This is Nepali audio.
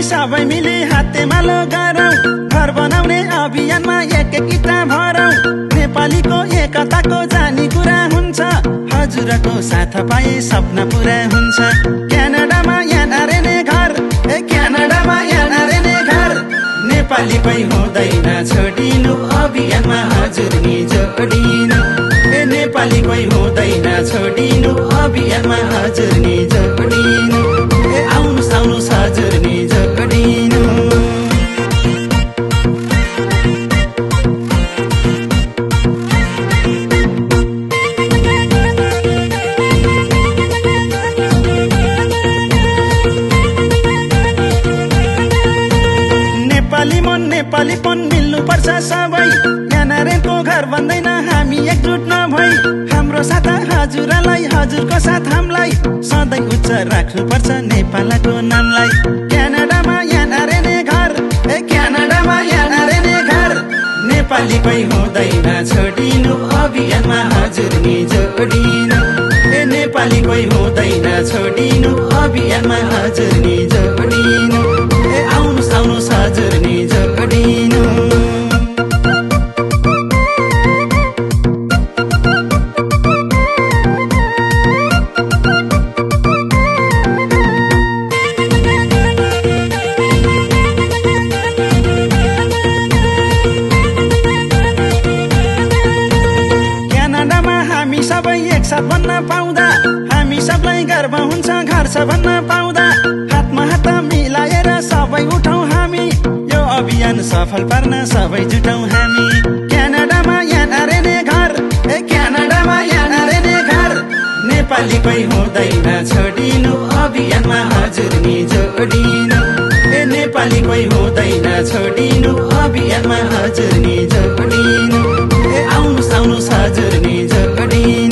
सबै मिली हातेमालो गरौँ घर बनाउने अभियानमा एक इटा भरौँ नेपालीको एकताको जानी कुरा हुन्छ हजुरको साथ पाए सपना पुरा हुन्छ क्यानाडामा यानारेने घर क्यानाडामा यानारेने घर नेपालीकै हुँदैन छोडिनु अभियानमा हजुर नि जोडिनु नेपालीकै हुँदैन छोडिनु अभियानमा हजुर नि जोडिनु आउनुस् आउनुस् हजुर नि जोडिनु नेपालीपन मिल्नुपर्छ सबै यानारेनको घर भन्दैन हामी एकजुट नभई हाम्रो साथ हजुरलाई हजुरको साथ हामीलाई सधैँ उच्च राख्नुपर्छ नेपालको नामलाई क्यानाडामा यानारेने घर क्यानाडामा यानारेने घर नेपालीकै हुँदैन छोडिनु अभियानमा हजुर नि जोडिनु नेपालीकै हुँदैन छोडिनु अभियानमा हजुर नि जोडिनु आउनुस् आउनुस् हजुर नि जोडिनु क्यानाडामा हामी सबै एकसाथ भन्न पाउँदा हामी सबलाई गर्व हुन्छ घर छ भन्न पाउँदा हातमा हात मिलाएर सबै उठौँ हामी यो अभियान सफल पार्न सबै जुटौँ हामी क्यानाडामा यानारेने घर क्यानाडामा यानारेने घर नेपालीकै हुँदैन छोडिनु अभियानमा हजुर नि जोडिनु नेपालीकै हुँदैन छोडिनु अभियानमा हजुर नि जोडिनु आउनुस् आउनुस् हजुर नि जोडिनु